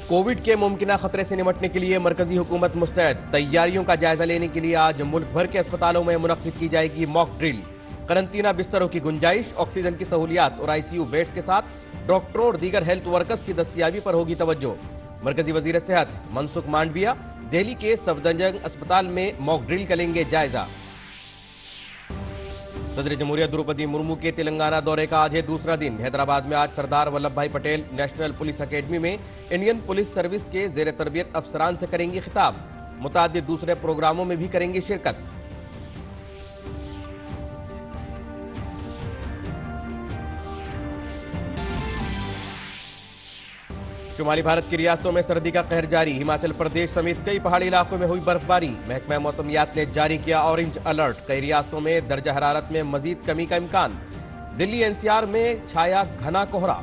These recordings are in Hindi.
कोविड के मुमकिन खतरे से निपटने के लिए मरकजी हुकूमत मुस्तैद। तैयारियों का जायजा लेने के लिए आज मुल्क भर के अस्पतालों में मुनक्किद की जाएगी मॉक ड्रिल। करंतना बिस्तरों की गुंजाइश, ऑक्सीजन की सहूलियात और आईसीयू बेड्स के साथ डॉक्टरों और दीगर हेल्थ वर्कर्स की दस्तयाबी पर होगी तवज्जो। मरकजी वजीर सेहत मनसुख मांडविया दिल्ली के सफदरजंग अस्पताल में मॉक ड्रिल का लेंगे जायजा। सदर जमहूरिया द्रौपदी मुर्मू के तेलंगाना दौरे का आज है दूसरा दिन। हैदराबाद में आज सरदार वल्लभ भाई पटेल नेशनल पुलिस अकेडमी में इंडियन पुलिस सर्विस के जेर तरबियत अफसरान से करेंगी खिताब। मुतादिद दूसरे प्रोग्रामों में भी करेंगे शिरकत। शुमाली भारत की रियासतों में सर्दी का कहर जारी। हिमाचल प्रदेश समेत कई पहाड़ी इलाकों में हुई बर्फबारी। महकमा मौसमियात ने जारी किया ऑरेंज अलर्ट। कई रियासतों में दर्जा हरारत में मजीद कमी का इम्कान। दिल्ली एनसीआर में छाया घना कोहरा।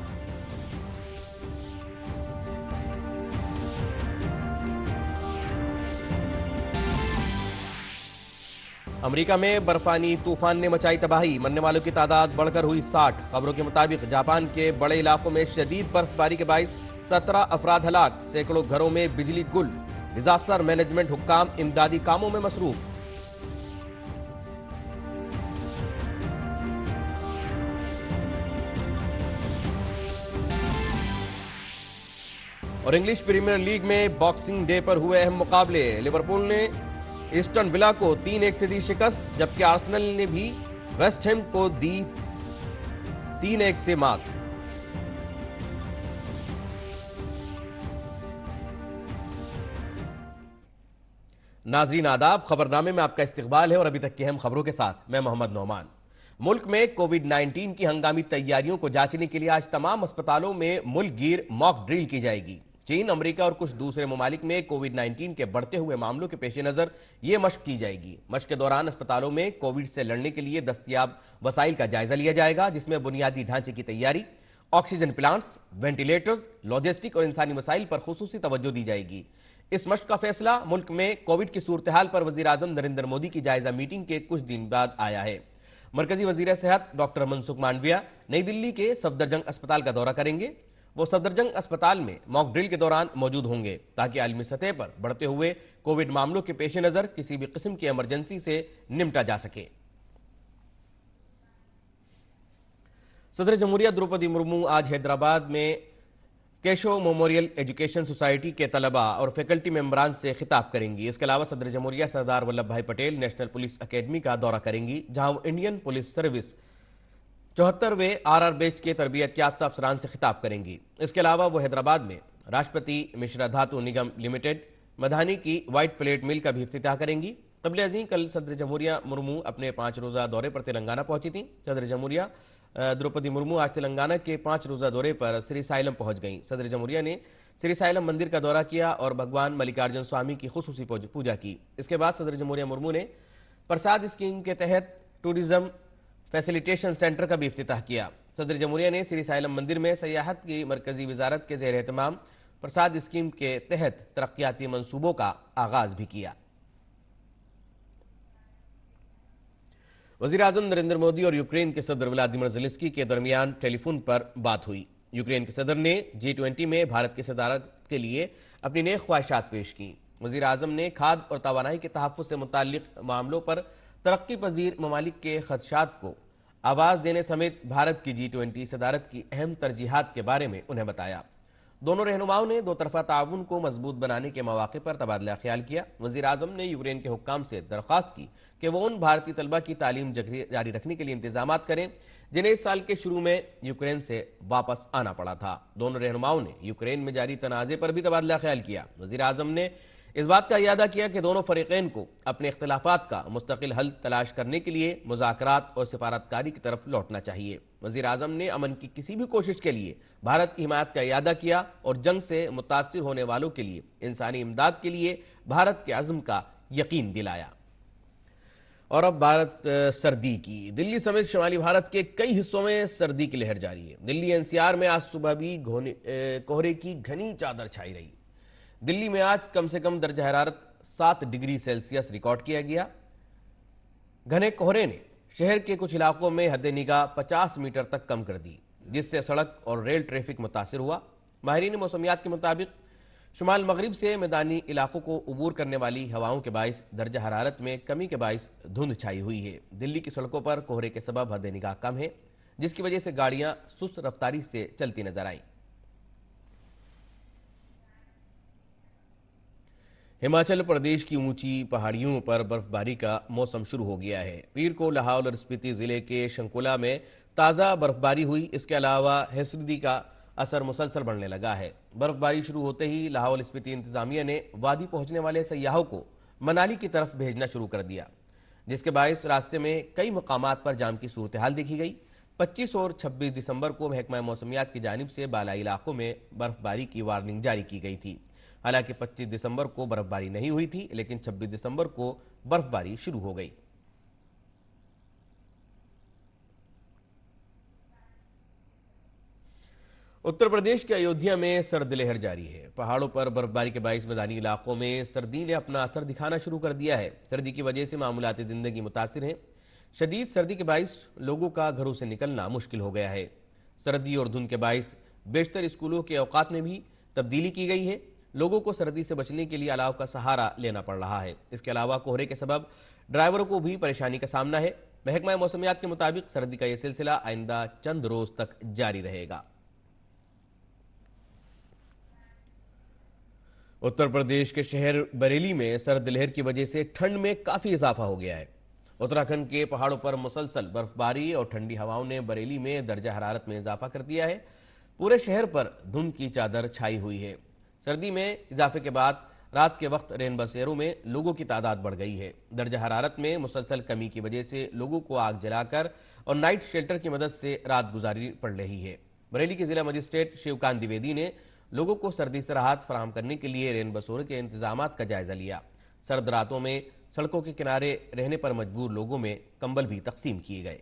अमेरिका में बर्फानी तूफान ने मचाई तबाही। मरने वालों की तादाद बढ़कर हुई 60। खबरों के मुताबिक जापान के बड़े इलाकों में शदीद बर्फबारी के बाइस 17 अफराद हलाक। सैकड़ों घरों में बिजली गुल। डिजास्टर मैनेजमेंट हुक्काम इमदादी कामों में मसरूफ। और इंग्लिश प्रीमियर लीग में बॉक्सिंग डे पर हुए अहम मुकाबले। लिवरपूल ने ईस्टर्न विला को 3-1 से दी शिकस्त, जबकि आर्सेनल ने भी वेस्ट हैम को दी 3-1 से मात। नाजरीन आदाब, खबरनामे में आपका इस्तकबाल है और अभी तक की अहम खबरों के साथ मैं मोहम्मद नौमान। मुल्क में कोविड-19 की हंगामी तैयारियों को जांचने के लिए आज तमाम अस्पतालों में मुल्कगीर मॉक ड्रिल की जाएगी। चीन, अमेरिका और कुछ दूसरे ममालिक में कोविड-19 के बढ़ते हुए मामलों के पेश नजर ये मश्क की जाएगी। मश्क के दौरान अस्पतालों में कोविड से लड़ने के लिए दस्तयाब वसाइल का जायजा लिया जाएगा, जिसमें बुनियादी ढांचे की तैयारी, ऑक्सीजन प्लांट्स, वेंटिलेटर्स, लॉजिस्टिक और इंसानी वसाइल पर खुसूसी तवज्जो दी जाएगी। इस मश्क का फैसला मुल्क में कोविड की सूरत हाल पर वजीर आजम नरेंद्र मोदी की जायजा मीटिंग के कुछ दिन बाद आया है। मरकजी वजीर सेहत डॉक्टर मनसुख मांडविया नई दिल्ली के सफदरजंग अस्पताल का दौरा करेंगे। वो सफदरजंग अस्पताल में मॉक ड्रिल के दौरान मौजूद होंगे ताकि आलमी सतह पर बढ़ते हुए कोविड मामलों के पेश नजर किसी भी किस्म की इमरजेंसी से निपटा जा सके। सदर जमहूरिया द्रौपदी मुर्मू आज हैदराबाद में केशव मेमोरियल एजुकेशन सोसाइटी के तलबा और फैकल्टी मेंबरान से खिताब करेंगी। इसके अलावा सदर जमहूरिया सरदार वल्लभ भाई पटेल नेशनल पुलिस अकेडमी का दौरा करेंगी, जहां वो इंडियन पुलिस सर्विस 74वें RR बैच के तरबियत याफ्ता अफसरान से खिताब करेंगी। इसके अलावा वो हैदराबाद में राष्ट्रपति मिश्रा धातु निगम लिमिटेड मधानी की व्हाइट प्लेट मिल का भी इफ्तिताह करेंगी। कबल अज़ीं कल सदर जमहूरिया मुर्मू अपने 5 रोज़ा दौरे पर तेलंगाना पहुंची थी। सदर जमहूरिया द्रौपदी मुर्मू आज तेलंगाना के 5 रोज़ा दौरे पर श्रीसाइलम पहुंच गईं। सदर जमहूरिया ने श्रीसाइलम मंदिर का दौरा किया और भगवान मल्लिकार्जुन स्वामी की खुसूसी पूजा की। इसके बाद सदर जमहूरिया मुर्मू ने प्रसाद स्कीम के तहत टूरिज्म फैसिलिटेशन सेंटर का भी इफ्तिताह किया। सदर जमहूरिया ने श्रीसाइलम मंदिर में सयाहत की मरकजी वजारत के ज़ेर एहतमाम प्रसाद स्कीम के तहत तरक्याती मंसूबों का आगाज भी किया। वज़ीर आज़म नरेंद्र मोदी और यूक्रेन के सदर व्लादिमीर ज़ेलेंस्की के दरमियान टेलीफोन पर बात हुई। यूक्रेन के सदर ने G20 में भारत की सदारत के लिए अपनी नेक ख्वाहिशात पेश की। वज़ीर आज़म ने खाद और तवानाई के तहफ़्फ़ुज़ से मुताल्लिक़ मामलों पर तरक्की पजीर ममालिक के खदशात को आवाज़ देने समेत भारत की G20 सदारत की अहम तरजीहात के बारे में उन्हें बताया। दोनों रहनुमाओं ने दो तरफा ताउन को मजबूत बनाने के मौके पर तबादला ख्याल किया। वज़ीर आज़म ने यूक्रेन के हुक्काम से दरख्वास्त की कि वो उन भारतीय तलबा की तालीम जारी रखने के लिए इंतजामात करें जिन्हें इस साल के शुरू में यूक्रेन से वापस आना पड़ा था। दोनों रहनुमाओं ने यूक्रेन में जारी तनाज़े पर भी तबादला ख्याल किया। वज़ीर आज़म ने इस बात का इरादा किया कि दोनों फरीक़ैन को अपने इख्तिलाफ़ात का मुस्तकिल हल तलाश करने के लिए मुज़ाकरात और सिफारतकारी की तरफ लौटना चाहिए। वज़ीर आज़म ने अमन की किसी भी कोशिश के लिए भारत की हिमायत का इरादा किया और जंग से मुतासिर होने वालों के लिए इंसानी इमदाद के लिए भारत के अज़्म का यकीन दिलाया। और अब बात सर्दी की। दिल्ली समेत शुमाली भारत के कई हिस्सों में सर्दी की लहर जारी है। दिल्ली एनसीआर में आज सुबह भी कोहरे की घनी चादर छाई रही। दिल्ली में आज कम से कम दर्जा हरारत 7 डिग्री सेल्सियस रिकॉर्ड किया गया। घने कोहरे ने शहर के कुछ इलाकों में हद निगाह 50 मीटर तक कम कर दी, जिससे सड़क और रेल ट्रैफिक मुतासिर हुआ। माहिरीन मौसमियात के मुताबिक शुमाल मगरिब से मैदानी इलाकों को उबूर करने वाली हवाओं के बाइस दर्जा हरारत में कमी के बाइस धुंध छाई हुई है। दिल्ली की सड़कों पर कोहरे के सबब हद निगाह कम है, जिसकी वजह से गाड़ियां सुस्त रफ्तारी से चलती नजर आईं। हिमाचल प्रदेश की ऊंची पहाड़ियों पर बर्फबारी का मौसम शुरू हो गया है। पीर को लाहौल और स्पीति जिले के शंकुला में ताज़ा बर्फबारी हुई। इसके अलावा हैसरदी का असर मुसलसल बढ़ने लगा है। बर्फबारी शुरू होते ही लाहौल स्पीति इंतजामिया ने वादी पहुंचने वाले सयाहों को मनाली की तरफ भेजना शुरू कर दिया, जिसके बायस रास्ते में कई मकामात पर जाम की सूरत हाल देखी गई। 25 और 26 दिसंबर को महकमा मौसमियात की जानिब से बालाई इलाकों में बर्फबारी की वार्निंग जारी की गई थी। हालांकि 25 दिसंबर को बर्फबारी नहीं हुई थी, लेकिन 26 दिसंबर को बर्फबारी शुरू हो गई। उत्तर प्रदेश के अयोध्या में सर्द लहर जारी है। पहाड़ों पर बर्फबारी के बाइस मैदानी इलाकों में सर्दी ने अपना असर दिखाना शुरू कर दिया है। सर्दी की वजह से मामूलाती जिंदगी मुतासिर है। शदीद सर्दी के बाइस लोगों का घरों से निकलना मुश्किल हो गया है। सर्दी और धुंध के बाइस बेशतर स्कूलों के औकात में भी तब्दीली की गई है। लोगों को सर्दी से बचने के लिए अलाव का सहारा लेना पड़ रहा है। इसके अलावा कोहरे के सबब ड्राइवरों को भी परेशानी का सामना है। महकमा मौसमियात के मुताबिक सर्दी का यह सिलसिला आइंदा चंद रोज तक जारी रहेगा। उत्तर प्रदेश के शहर बरेली में सर्द लहर की वजह से ठंड में काफी इजाफा हो गया है। उत्तराखंड के पहाड़ों पर मुसलसल बर्फबारी और ठंडी हवाओं ने बरेली में दर्जा हरारत में इजाफा कर दिया है। पूरे शहर पर धुंध की चादर छाई हुई है। सर्दी में इजाफे के बाद रात के वक्त रेन बसेरों में लोगों की तादाद बढ़ गई है। दर्जा हरारत में मुसलसल कमी की वजह से लोगों को आग जलाकर और नाइट शेल्टर की मदद से रात गुजारी पड़ रही है। बरेली के जिला मजिस्ट्रेट शिवकांत द्विवेदी ने लोगों को सर्दी से राहत फराहम करने के लिए रेन बसेरों के इंतजामात का जायजा लिया। सर्द रातों में सड़कों के किनारे रहने पर मजबूर लोगों में कंबल भी तकसीम किए गए।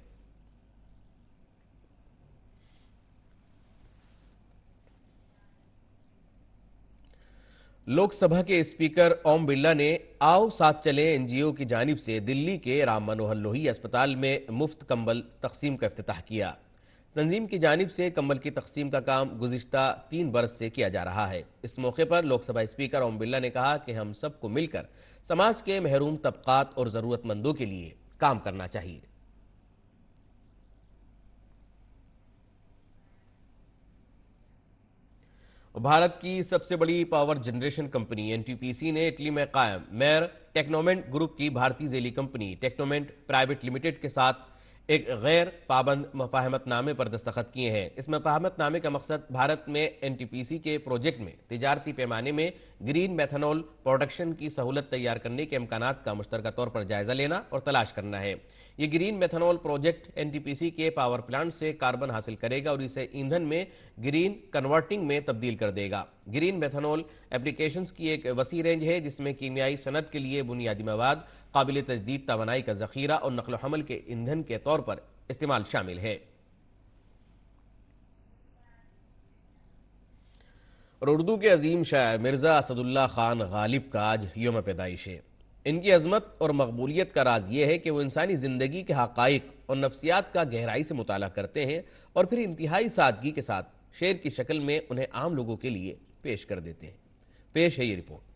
लोकसभा के स्पीकर ओम बिरला ने आओ साथ चले एनजीओ की जानिब से दिल्ली के राम मनोहर लोहिया अस्पताल में मुफ्त कंबल तकसीम का इफ्तिताह किया। तंजीम की जानिब से कंबल की तकसीम का काम गुज़िश्ता 3 बरस से किया जा रहा है। इस मौके पर लोकसभा स्पीकर ओम बिरला ने कहा कि हम सबको मिलकर समाज के महरूम तबकात और ज़रूरतमंदों के लिए काम करना चाहिए। भारत की सबसे बड़ी पावर जनरेशन कंपनी एनटीपीसी ने इटली में कायम मेयर टेक्नोमेंट ग्रुप की भारतीय जेली कंपनी टेक्नोमेंट प्राइवेट लिमिटेड के साथ एक गैर पाबंद मुफाहमतनामे पर दस्तखत किए हैं। इस मुफाहमतनामे का मकसद भारत में एनटीपीसी के प्रोजेक्ट में तिजारती पैमाने में ग्रीन मेथनॉल प्रोडक्शन की सहूलत तैयार करने के इम्कानात का मुश्तरका तौर पर जायजा लेना और तलाश करना है। ये ग्रीन मेथनॉल प्रोजेक्ट एनटीपीसी के पावर प्लांट से कार्बन हासिल करेगा और इसे ईंधन में ग्रीन कन्वर्टिंग में तब्दील कर देगा। ग्रीन मेथनॉल एप्लीकेशंस की एक वसी रेंज है, जिसमें कीमियाई सनत के लिए बुनियादी मवाद, काबिल तजदीद तवानाई का जखीरा और नकल हमल के ईंधन के तौर पर इस्तेमाल शामिल है। और उर्दू के अजीम शायर मिर्जा असदुल्ला खान गालिब का आज यौम पैदाइश है। इनकी अजमत और मकबूलियत का राज यह है कि वो इंसानी जिंदगी के हकाइक और नफ्सियात का गहराई से मुताला करते हैं और फिर इंतहाई सादगी के साथ शेर की शक्ल में उन्हें आम लोगों के लिए पेश कर देते हैं। पेश है ये रिपोर्ट।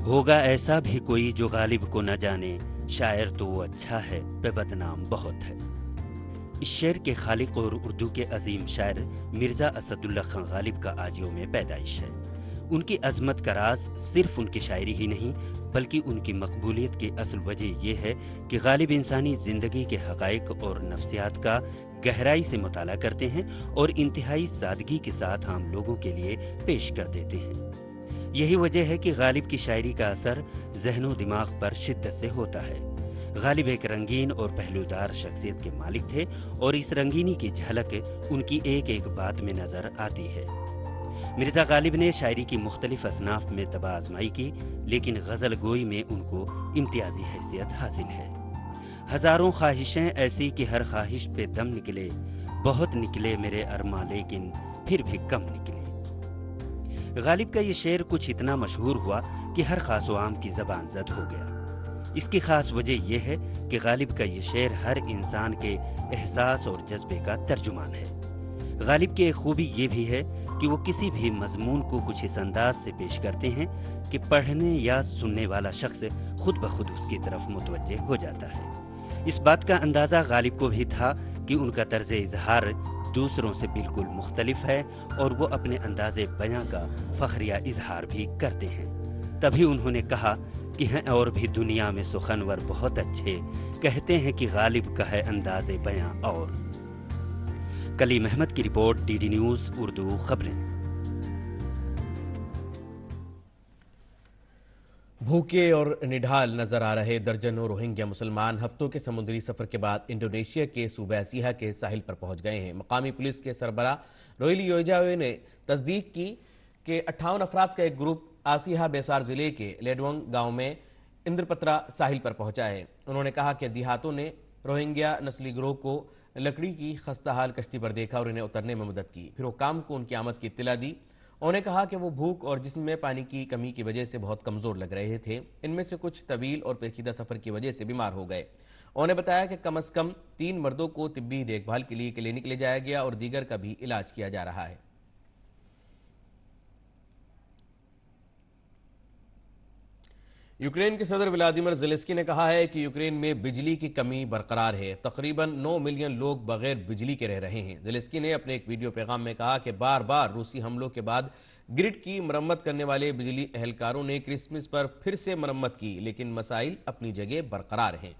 होगा ऐसा भी कोई जो गालिब को न जाने, शायर तो वो अच्छा है पे बदनाम बहुत है। इस शेर के खालिक और उर्दू के अजीम शायर मिर्जा असदुल्ला खान गालिब का आज यौम पैदाइश है। उनकी अजमत का राज सिर्फ उनकी शायरी ही नहीं, बल्कि उनकी मकबूलियत की असल वजह यह है कि गालिब इंसानी जिंदगी के हकाइक और नफ्सियात का गहराई से मुताला करते हैं और इंतहाई सादगी के साथ आम लोगों के लिए पेश कर देते हैं। यही वजह है कि गालिब की शायरी का असर ज़हनो दिमाग पर शिद्दत से होता है। गालिब एक रंगीन और पहलूदार शख्सियत के मालिक थे और इस रंगीनी की झलक उनकी एक एक बात में नजर आती है। मिर्ज़ा गालिब ने शायरी की मुख्तलिफ असनाफ में तबाह आजमाई की, लेकिन गज़ल गोई में उनको इम्तियाजी हैसियत हासिल है। हज़ारों ख्वाहिशें ऐसी कि हर ख्वाहिश पे दम निकले, बहुत निकले मेरे अरमा लेकिन फिर भी कम निकले। गालिब का ये शेर कुछ इतना मशहूर हुआ कि हर खास व आम की ज़बान ज़द हो गया। इसकी ख़ास वजह यह है कि गालिब का ये शेर हर इंसान के एहसास और जज्बे का तर्जुमान है। गालिब की एक खूबी ये भी है कि वो किसी भी मजमून को कुछ इस अंदाज से पेश करते हैं कि पढ़ने या सुनने वाला शख्स खुद ब खुद उसकी तरफ मुतवज्जे हो जाता है। इस बात का अंदाज़ा गालिब को भी था कि उनका तर्ज इजहार दूसरों से बिल्कुल मुख्तलिफ है और वो अपने अंदाज़े बयां का फ़ख्रिया इजहार भी करते हैं। तभी उन्होंने कहा कि हैं और भी दुनिया में सुखनवर बहुत अच्छे, कहते हैं कि गालिब का है अंदाज़े बयां। और कलीम अहमद की रिपोर्ट, डीडी न्यूज़ उर्दू खबरें। भूखे और निढाल नजर आ रहे दर्जनों रोहिंग्या मुसलमान हफ्तों के समुद्री सफर के बाद इंडोनेशिया के सूबा सिहा के साहिल पर पहुंच गए हैं। मकामी पुलिस के सरबराह रोहिली योजावे ने तस्दीक की कि 58 अफराद का एक ग्रुप आसिहा बेसार जिले के लेडवंग गांव में इंद्रपत्रा साहिल पर पहुंचा है। उन्होंने कहा कि देहातों ने रोहिंग्या नस्ली गिरोह को लकड़ी की खस्ता हाल कश्ती पर देखा और इन्हें उतरने में मदद की। फिर हुक्काम को उनकी आमद की इत्तला दी। उन्होंने कहा कि वो भूख और जिस्म में पानी की कमी की वजह से बहुत कमजोर लग रहे थे। इनमें से कुछ तवील और पेचीदा सफर की वजह से बीमार हो गए। उन्होंने बताया कि कम से कम 3 मर्दों को तिब्बी देखभाल के लिए क्लिनिक ले जाया गया और दीगर का भी इलाज किया जा रहा है। यूक्रेन के सदर व्लादिमीर ज़ेलेंस्की ने कहा है कि यूक्रेन में बिजली की कमी बरकरार है। तकरीबन 9 मिलियन लोग बगैर बिजली के रह रहे हैं। ज़ेलेंस्की ने अपने एक वीडियो पैगाम में कहा कि बार बार रूसी हमलों के बाद ग्रिड की मरम्मत करने वाले बिजली एहलकारों ने क्रिसमस पर फिर से मरम्मत की, लेकिन मसाइल अपनी जगह बरकरार हैं।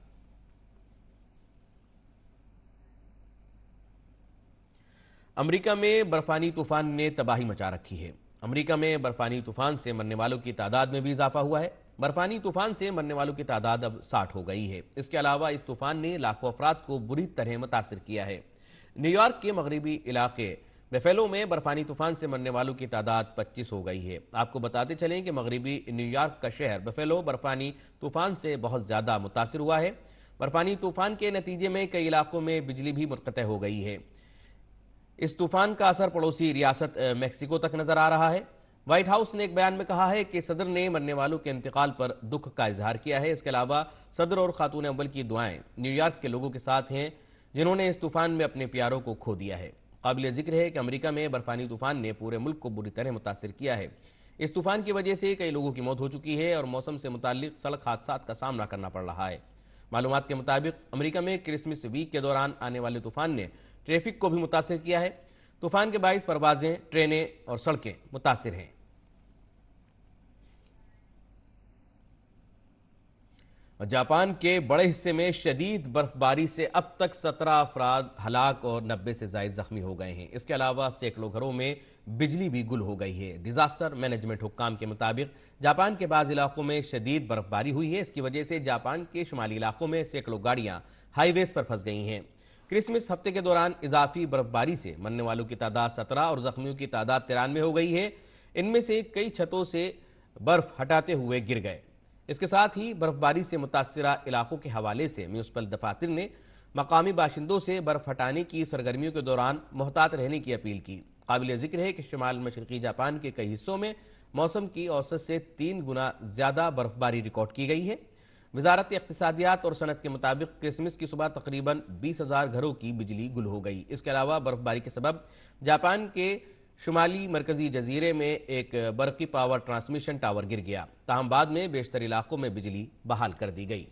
अमेरिका में बर्फानी तूफान ने तबाही मचा रखी है। अमेरिका में बर्फानी तूफान से मरने वालों की तादाद में भी इजाफा हुआ है। बर्फानी तूफान से मरने वालों की तादाद अब 60 हो गई है। इसके अलावा इस तूफान ने लाखों अफराद को बुरी तरह मुतासिर किया है। न्यूयॉर्क के मगरबी इलाके बफेलो में बर्फानी तूफान से मरने वालों की तादाद 25 हो गई है। आपको बताते चलें कि मगरबी न्यूयॉर्क का शहर बफेलो बर्फानी तूफान से बहुत ज्यादा मुतासिर हुआ है। बर्फानी तूफान के नतीजे में कई इलाकों में बिजली भी मुनक़ते हो गई है। इस तूफान का असर पड़ोसी रियासत मेक्सिको तक नजर आ रहा है। व्हाइट हाउस ने एक बयान में कहा है कि सदर ने मरने वालों के इंतकाल पर दुख का इजहार किया है। इसके अलावा सदर और खातून अव्वल की दुआएं न्यूयॉर्क के लोगों के साथ हैं जिन्होंने इस तूफान में अपने प्यारों को खो दिया है। काबिल जिक्र है कि अमेरिका में बर्फानी तूफान ने पूरे मुल्क को बुरी तरह मुतासिर किया है। इस तूफान की वजह से कई लोगों की मौत हो चुकी है और मौसम से मुताल्लिक सड़क हादसात का सामना करना पड़ रहा है। मालूमात के मुताबिक अमेरिका में क्रिसमस वीक के दौरान आने वाले तूफान ने ट्रैफिक को भी मुतासिर किया है। तूफान के बाइस परवाजें, ट्रेनें और सड़कें मुतासिर हैं। जापान के बड़े हिस्से में शदीद बर्फबारी से अब तक 17 अफराद हलाक और 90 से ज्यादा जख्मी हो गए हैं। इसके अलावा सैकड़ों घरों में बिजली भी गुल हो गई है। डिजास्टर मैनेजमेंट हुक्काम के मुताबिक जापान के बाज़ इलाकों में शदीद बर्फबारी हुई है। इसकी वजह से जापान के शुमाली इलाकों में सैकड़ों गाड़ियां हाईवेज पर फंस गई हैं। क्रिसमस हफ्ते के दौरान इजाफी बर्फबारी से मरने वालों की तादाद 17 और जख्मियों की तादाद 93 हो गई है। इनमें से कई छतों से बर्फ हटाते हुए गिर गए। इसके साथ ही बर्फबारी से मुतासिरा इलाकों के हवाले से म्यूनिसिपल दफातर ने मकामी बाशिंदों से बर्फ हटाने की सरगर्मियों के दौरान मोहतात रहने की अपील की। काबिल जिक्र है कि शुमाल मशरकी जापान के कई हिस्सों में मौसम की औसत से 3 गुना ज्यादा बर्फबारी रिकॉर्ड की गई है। वजारत इक्तिसादियात और सनत के मुताबिक क्रिसमस की सुबह तकरीबन 20,000 घरों की बिजली गुल हो गई। इसके अलावा बर्फबारी के सबब जापान के शुमाली मरकजी जजीरे में एक बरकी पावर ट्रांसमिशन टावर गिर गया। ताहम बाद में बेशतर इलाकों में बिजली बहाल कर दी गई।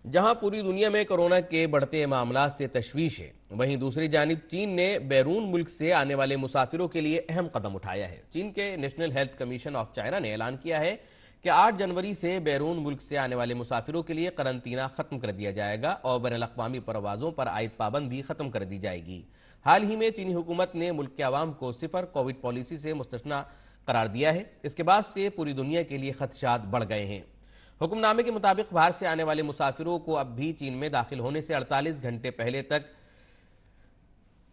जहां पूरी दुनिया में कोरोना के बढ़ते मामलों से तशवीश है, वहीं दूसरी जानिब चीन ने बैरून मुल्क से आने वाले मुसाफिरों के लिए अहम कदम उठाया है। चीन के national health commission of China ने ऐलान किया है कि 8 जनवरी से बैरून मुल्क से आने वाले मुसाफिरों के लिए करंतना खत्म कर दिया जाएगा और बैनुल-अक़वामी परवाज़ों पर आयद पाबंदी खत्म कर दी जाएगी। हाल ही में चीनी हुकूमत ने मुल्क के अवाम को सिफर कोविड पॉलिसी से मुस्तस्ना करार दिया है। इसके बाद से पूरी दुनिया के लिए खदशात बढ़ गए हैं। हुक्मनामे के मुताबिक बाहर से आने वाले मुसाफिरों को अब भी चीन में दाखिल होने से 48 घंटे पहले तक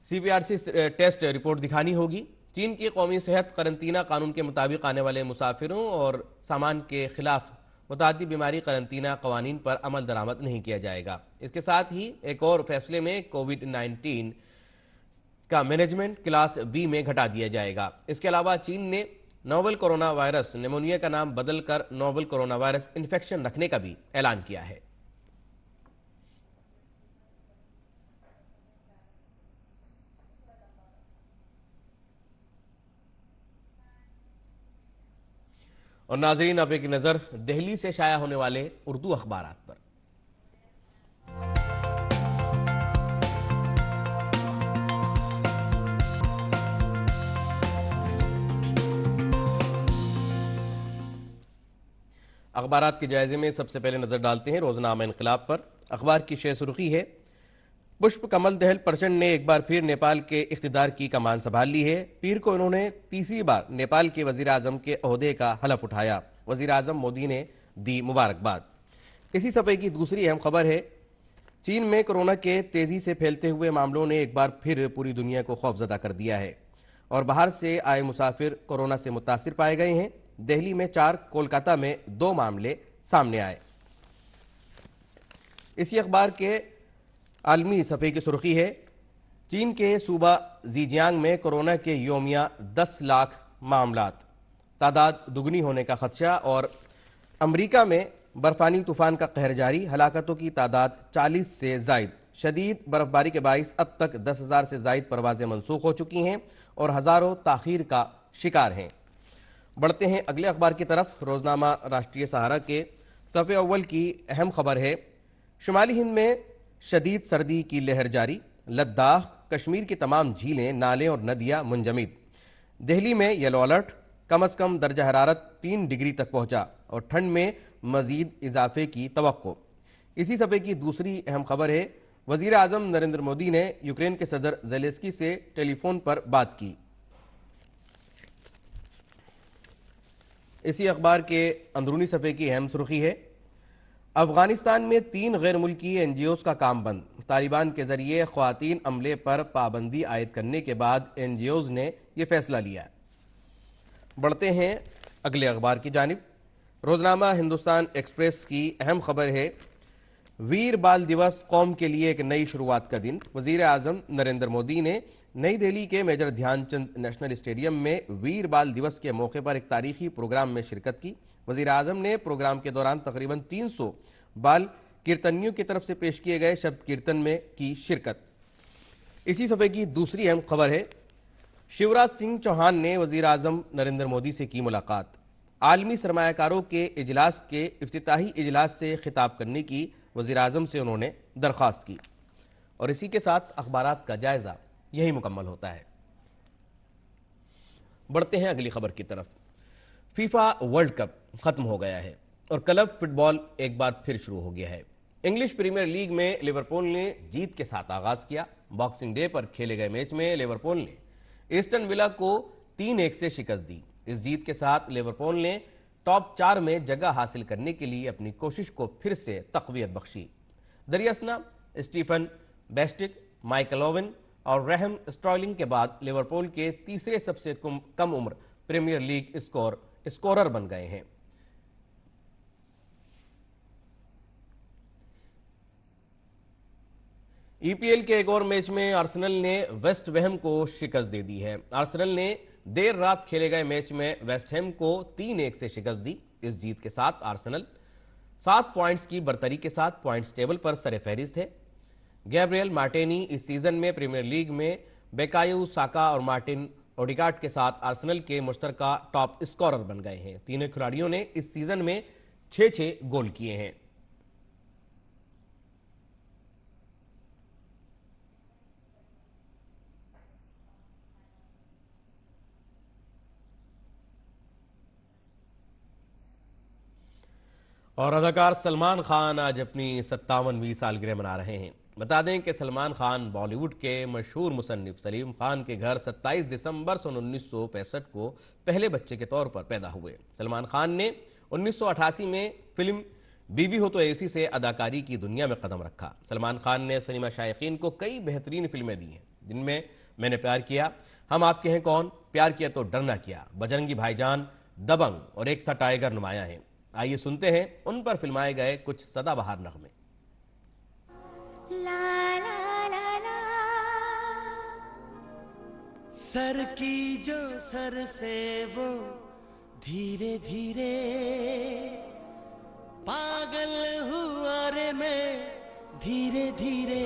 CPRC टेस्ट रिपोर्ट दिखानी होगी। चीन की कौमी सेहत करंतना कानून के मुताबिक आने वाले मुसाफिरों और सामान के खिलाफ मुतादी बीमारी करंतना कवानीन पर अमल दरामद नहीं किया जाएगा। इसके साथ ही एक और फैसले में कोविड-19 का मैनेजमेंट क्लास B में घटा दिया जाएगा। इसके अलावा चीन ने नोवल कोरोना वायरस निमोनिया का नाम बदलकर नोवल कोरोना वायरस इन्फेक्शन रखने का भी ऐलान किया है। और नाजरीन, अब एक नजर दिल्ली से शाया होने वाले उर्दू अखबारात पर। अखबारात के जायजे में सबसे पहले नजर डालते हैं रोजनामा इनकलाब पर। अखबार की शेर सुर्खी है, पुष्प कमल दहल प्रचंड ने एक बार फिर नेपाल के इख्तिदार की कमान संभाल ली है। पीर को इन्होंने तीसरी बार नेपाल के वजीर आजम के ओहदे का हलफ उठाया। वजीर आजम मोदी ने दी मुबारकबाद। इसी सफ़े की दूसरी अहम खबर है, चीन में कोरोना के तेजी से फैलते हुए मामलों ने एक बार फिर पूरी दुनिया को खौफजदा कर दिया है और बाहर से आए मुसाफिर कोरोना से मुतासिर पाए गए हैं। दिल्ली में 4, कोलकाता में 2 मामले सामने आए। इसी अखबार के आलमी सफ़े की सुर्खी है, चीन के सूबा जीजियांग में कोरोना के योमिया 10 लाख मामलात, तादाद दुगनी होने का खदशा। और अमरीका में बर्फानी तूफान का कहर जारी, हलाकतों की तादाद 40 से जायद। शदीद बर्फबारी के बाइस अब तक 10,000 से जायद परवाजें मनसूख हो चुकी हैं और हज़ारों ताखीर का शिकार हैं। बढ़ते हैं अगले अखबार की तरफ। रोजनामा राष्ट्रीय सहारा के सफ़े अव्वल की अहम खबर है, शुमाली हिंद में शदीद सर्दी की लहर जारी, लद्दाख कश्मीर की तमाम झीलें, नाले और नदियां मुंजमद। दिल्ली में येलो अलर्ट, कम अज़ कम दर्जा हरारत 3 डिग्री तक पहुंचा और ठंड में मजीद इजाफे की तवक्को। इसी सफ़े की दूसरी अहम खबर है, वज़ीर आज़म नरेंद्र मोदी ने यूक्रेन के सदर ज़ेलेंस्की से टेलीफोन पर बात की। इसी अखबार के अंदरूनी सफ़े की अहम सुर्खी है, अफगानिस्तान में 3 गैर मुल्की NGOs का काम बंद। तालिबान के जरिए ख्वातीन अमले पर पाबंदी आयद करने के बाद NGOs ने यह फैसला लिया। बढ़ते हैं अगले अखबार की जानिब। रोजनामा हिंदुस्तान एक्सप्रेस की अहम खबर है, वीर बाल दिवस कौम के लिए एक नई शुरुआत का दिन। वजीर आजम नरेंद्र मोदी ने नई दिल्ली के मेजर ध्यानचंद नेशनल स्टेडियम में वीर बाल दिवस के मौके पर एक तारीखी प्रोग्राम में शिरकत की। वजीर आजम ने प्रोग्राम के दौरान तकरीबन 300 बाल कीर्तनियों की तरफ से पेश किए गए शब्द कीर्तन में की शिरकत। इसी सफ़े की दूसरी अहम खबर है, शिवराज सिंह चौहान ने वजीर आजम नरेंद्र मोदी से की मुलाकात। आलमी सरमायाकारों के इजलास के इफ्तिताही इजलास से खिताब करने की वजीर आजम से उन्होंने दरख्वास्त की। और इसी के साथ अखबारात का जायजा यही मुकम्मल होता है। बढ़ते हैं अगली खबर की तरफ। फीफा वर्ल्ड कप खत्म हो गया है और क्लब फुटबॉल एक बार फिर शुरू हो गया है। इंग्लिश प्रीमियर लीग में लिवरपूल ने जीत के साथ आगाज किया। बॉक्सिंग डे पर खेले गए मैच में लिवरपूल ने एस्टन विला को 3-1 से शिकस्त दी। इस जीत के साथ लिवरपूल ने टॉप 4 में जगह हासिल करने के लिए अपनी कोशिश को फिर से तक़वियत बख्शी। दरियासना, स्टीफन बेस्टिक, माइकल ओवन और रहम स्टर्लिंग के बाद लिवरपूल के तीसरे सबसे कम उम्र प्रीमियर लीग स्कोरर बन गए हैं। EPL के एक और मैच में आर्सेनल ने वेस्ट हैम को शिकस्त दे दी है। आर्सेनल ने देर रात खेले गए मैच में वेस्ट हैम को 3-1 से शिकस्त दी। इस जीत के साथ आर्सेनल 7 पॉइंट्स की बरतरी के साथ पॉइंट्स टेबल पर सरे-फहरिस्त है। गैब्रियल मार्टिनी इस सीजन में प्रीमियर लीग में बेकायू साका और मार्टिन ओडिगार्ड के साथ आर्सेनल के मुश्तरका टॉप स्कोरर बन गए हैं। तीनों खिलाड़ियों ने इस सीजन में 6-6 गोल किए हैं। और अदाकार सलमान खान आज अपनी 57वीं सालगिरह मना रहे हैं। बता दें कि सलमान खान बॉलीवुड के मशहूर मुसन्निफ सलीम खान के घर 27 दिसंबर सन 1965 को पहले बच्चे के तौर पर पैदा हुए। सलमान खान ने 1988 में फिल्म बीबी हो तो ऐसी से अदाकारी की दुनिया में कदम रखा। सलमान खान ने सिनेमा शायकीन को कई बेहतरीन फिल्में दी हैं, जिनमें मैंने प्यार किया, हम आपके हैं कौन, प्यार किया तो डरना क्या, बजरंगी भाईजान, दबंग और एक था टाइगर नुमाया है। आइए सुनते हैं उन पर फिल्माए गए कुछ सदाबहार नगमे। ला ला ला ला। सर की जो सर से वो धीरे धीरे पागल हुआ रे मैं धीरे धीरे,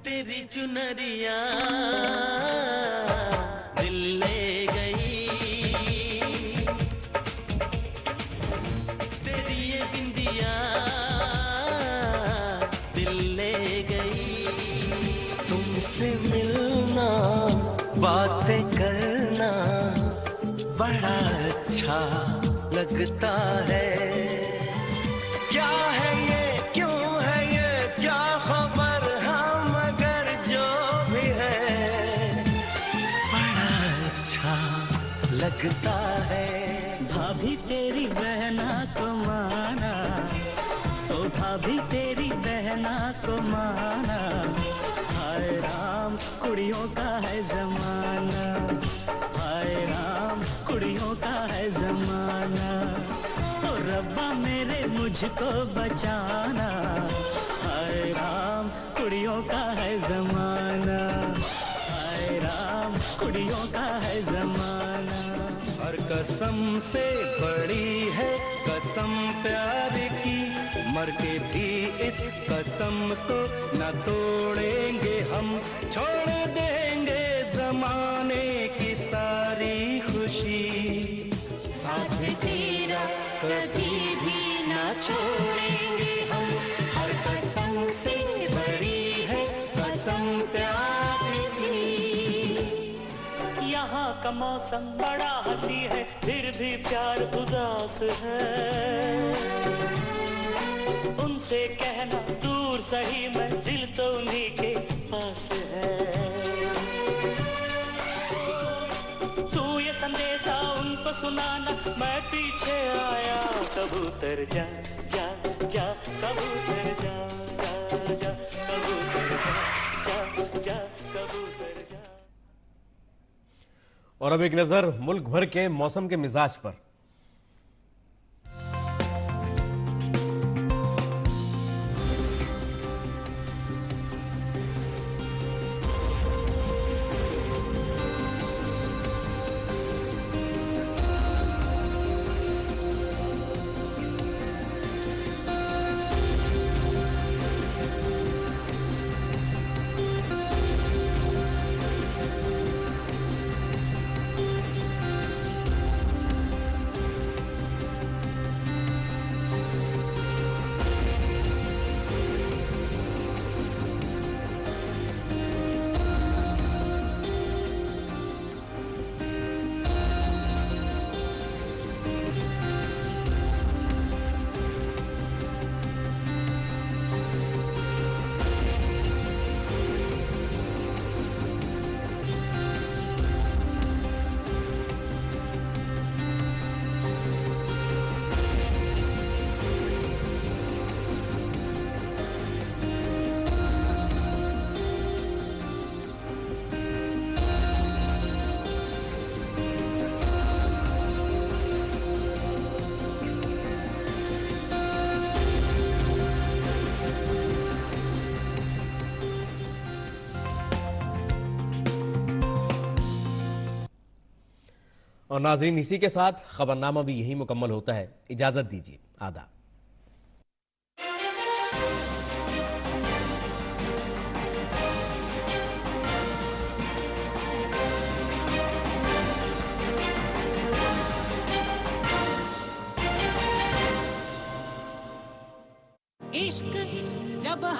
तेरी चुनरिया दिल ले गई, तेरी ये बिंदिया दिल ले गई। तुमसे मिलना बातें करना बड़ा अच्छा लगता है। क्या है ये, क्यों है ये, क्या खबर, हाँ मगर जो भी है बड़ा अच्छा लगता है। भाभी तेरी बहना को माना, ओ भाभी तेरी बहना को माना, हाय राम कुड़ियों का है जमाना, हाय राम कुड़ियों का है जमाना, ओ रब्बा मेरे मुझको बचाना, हाय राम कुड़ियों का है जमाना, हाय राम कुड़ियों का है जमाना। और कसम से बड़ी है कसम प्यार की, मर के भी इस कसम को न तोड़ेंगे हम, छोड़ देंगे जमाने की सारी खुशी, साथ तेरा कभी भी ना छोड़ेंगे हम, हर कसम से बड़ी है कसम प्यार की। यहाँ का मौसम बड़ा हंसी है, फिर भी प्यार उदास है, उनसे कहना दूर सही मैं दिल तो उन्हीं के पास है। तू ये संदेशा उनको सुनाना, मैं पीछे आया, कबूतर जा जा जा, कबूतर जा जा जा, कबूतर जा जा जा, कबूतर जा। और अब एक नजर मुल्क भर के मौसम के मिजाज पर। और नाजरीन, इसी के साथ खबरनामा भी यही मुकम्मल होता है। इजाजत दीजिए, आदाब। इश्क जब